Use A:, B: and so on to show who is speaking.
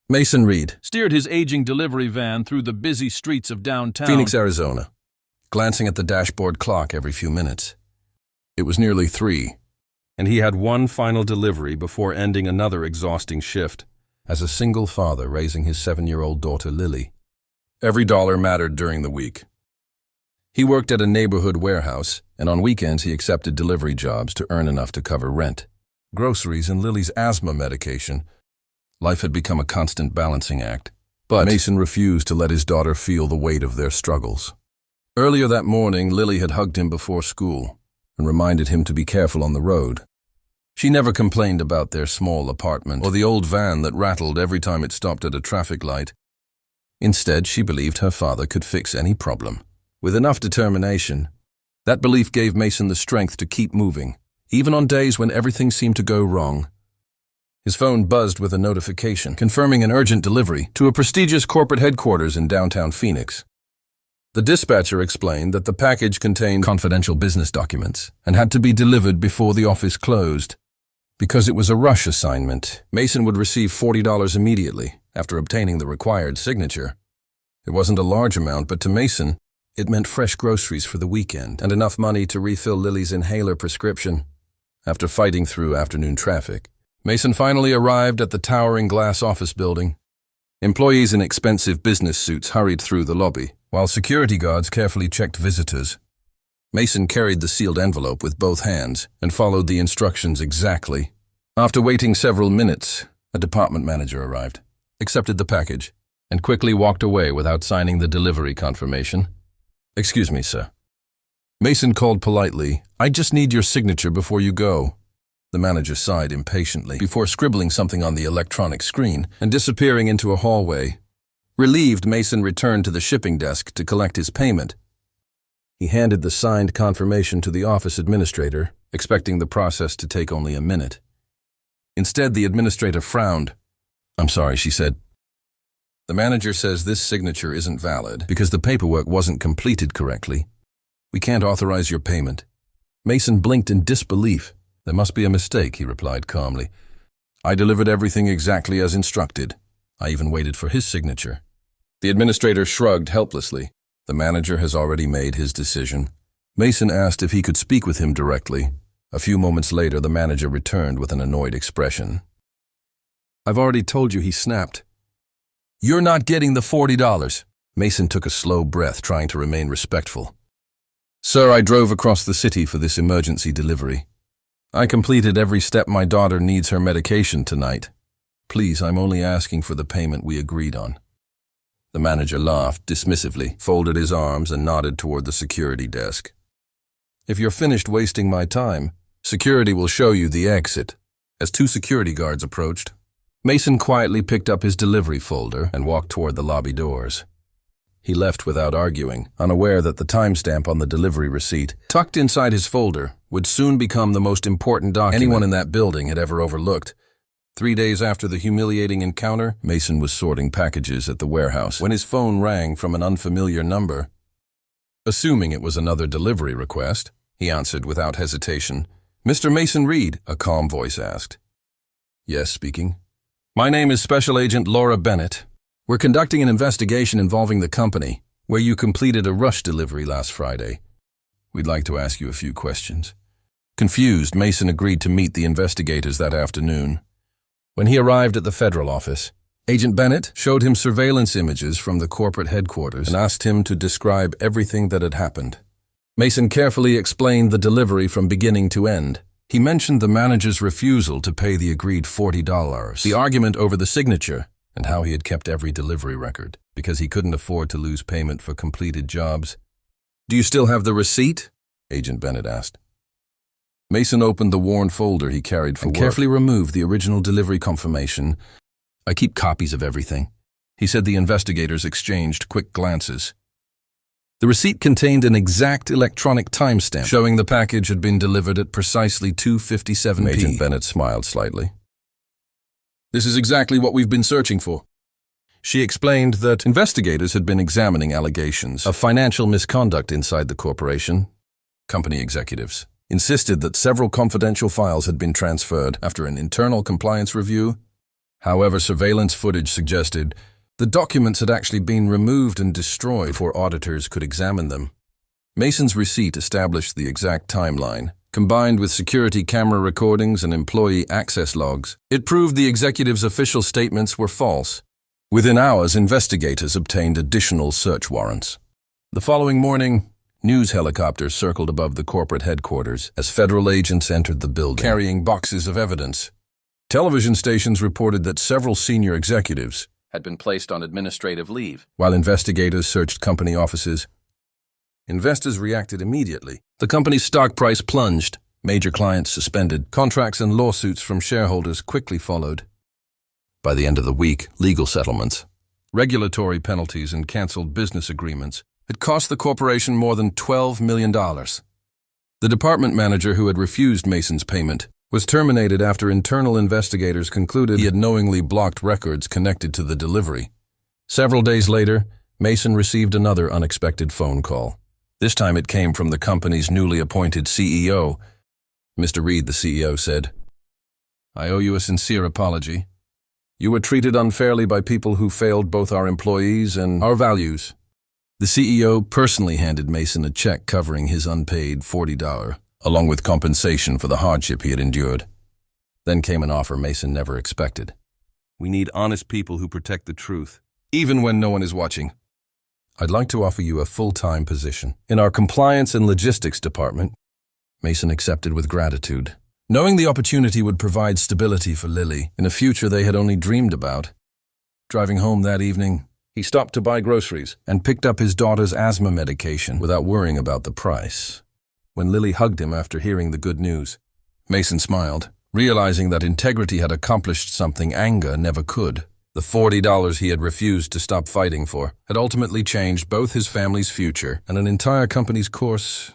A: Mason Reed
B: steered his aging delivery van through the busy streets of downtown
A: Phoenix, Arizona, glancing at the dashboard clock every few minutes. It was nearly 3,
B: and he had one final delivery before ending another exhausting shift.
A: as a single father raising his 7-year-old daughter Lily. Every dollar mattered during the week. He worked at a neighborhood warehouse, and on weekends he accepted delivery jobs to earn enough to cover rent, groceries, and Lily's asthma medication. Life had become a constant balancing act, but Mason refused to let his daughter feel the weight of their struggles. Earlier that morning, Lily had hugged him before school and reminded him to be careful on the road. She never complained about their small apartment or the old van that rattled every time it stopped at a traffic light. Instead, she believed her father could fix any problem. With enough determination, that belief gave Mason the strength to keep moving, even on days when everything seemed to go wrong. His phone buzzed with a notification confirming an urgent delivery to a prestigious corporate headquarters in downtown Phoenix. The dispatcher explained that the package contained confidential business documents and had to be delivered before the office closed. Because it was a rush assignment, Mason would receive $40 immediately after obtaining the required signature. It wasn't a large amount, but to Mason, it meant fresh groceries for the weekend and enough money to refill Lily's inhaler prescription. After fighting through afternoon traffic, Mason finally arrived at the towering glass office building. Employees in expensive business suits hurried through the lobby, while security guards carefully checked visitors. Mason carried the sealed envelope with both hands and followed the instructions exactly. After waiting several minutes, a department manager arrived, accepted the package, and quickly walked away without signing the delivery confirmation. "Excuse me, sir." Mason called politely, "I just need your signature before you go." The manager sighed impatiently before scribbling something on the electronic screen and disappearing into a hallway. Relieved, Mason returned to the shipping desk to collect his payment. He handed the signed confirmation to the office administrator, expecting the process to take only a minute. Instead, the administrator frowned. "I'm sorry," she said. "The manager says this signature isn't valid because the paperwork wasn't completed correctly. We can't authorize your payment." Mason blinked in disbelief. "There must be a mistake," he replied calmly. "I delivered everything exactly as instructed. I even waited for his signature." The administrator shrugged helplessly. "The manager has already made his decision." Mason asked if he could speak with him directly. A few moments later, the manager returned with an annoyed expression. "I've already told you," he snapped. "You're not getting the $40. Mason took a slow breath, trying to remain respectful. "Sir, I drove across the city for this emergency delivery. I completed every step. My daughter needs her medication tonight. Please, I'm only asking for the payment we agreed on." The manager laughed dismissively, folded his arms, and nodded toward the security desk. "If you're finished wasting my time, security will show you the exit." As 2 security guards approached, Mason quietly picked up his delivery folder and walked toward the lobby doors. He left without arguing, unaware that the timestamp on the delivery receipt, tucked inside his folder, would soon become the most important document anyone in that building had ever overlooked. 3 days after the humiliating encounter, Mason was sorting packages at the warehouse when his phone rang from an unfamiliar number. Assuming it was another delivery request, he answered without hesitation. "Mr. Mason Reed?" a calm voice asked. "Yes, speaking." "My name is Special Agent Laura Bennett. We're conducting an investigation involving the company, where you completed a rush delivery last Friday. We'd like to ask you a few questions." Confused, Mason agreed to meet the investigators that afternoon. When he arrived at the federal office, Agent Bennett showed him surveillance images from the corporate headquarters and asked him to describe everything that had happened. Mason carefully explained the delivery from beginning to end. He mentioned the manager's refusal to pay the agreed $40, the argument over the signature, and how he had kept every delivery record because he couldn't afford to lose payment for completed jobs. "Do you still have the receipt?" Agent Bennett asked. Mason opened the worn folder he carried for work and carefully removed the original delivery confirmation. "I keep copies of everything," he said. The investigators exchanged quick glances. The receipt contained an exact electronic timestamp showing the package had been delivered at precisely 2:57 p.m. Agent Bennett smiled slightly. "This is exactly what we've been searching for." She explained that investigators had been examining allegations of financial misconduct inside the corporation. Company executives insisted that several confidential files had been transferred after an internal compliance review. However, surveillance footage suggested the documents had actually been removed and destroyed before auditors could examine them. Mason's receipt established the exact timeline. Combined with security camera recordings and employee access logs, it proved the executive's official statements were false. Within hours, investigators obtained additional search warrants. The following morning, news helicopters circled above the corporate headquarters as federal agents entered the building, carrying boxes of evidence. Television stations reported that several senior executives had been placed on administrative leave, while investigators searched company offices. Investors reacted immediately. The company's stock price plunged, major clients suspended, contracts and lawsuits from shareholders quickly followed. By the end of the week, legal settlements, regulatory penalties and canceled business agreements had cost the corporation more than $12 million. The department manager who had refused Mason's payment was terminated after internal investigators concluded he had knowingly blocked records connected to the delivery. Several days later, Mason received another unexpected phone call. This time it came from the company's newly appointed CEO. Mr. Reed, the CEO, said, "I owe you a sincere apology. You were treated unfairly by people who failed both our employees and our values." The CEO personally handed Mason a check covering his unpaid $40, along with compensation for the hardship he had endured. Then came an offer Mason never expected.
B: We need honest people who protect the truth.
A: "Even when no one is watching. I'd like to offer you a full-time position in our compliance and logistics department." Mason accepted with gratitude, knowing the opportunity would provide stability for Lily in a future they had only dreamed about. Driving home that evening, he stopped to buy groceries and picked up his daughter's asthma medication without worrying about the price. When Lily hugged him after hearing the good news, Mason smiled, realizing that integrity had accomplished something anger never could. The $40 he had refused to stop fighting for had ultimately changed both his family's future and an entire company's course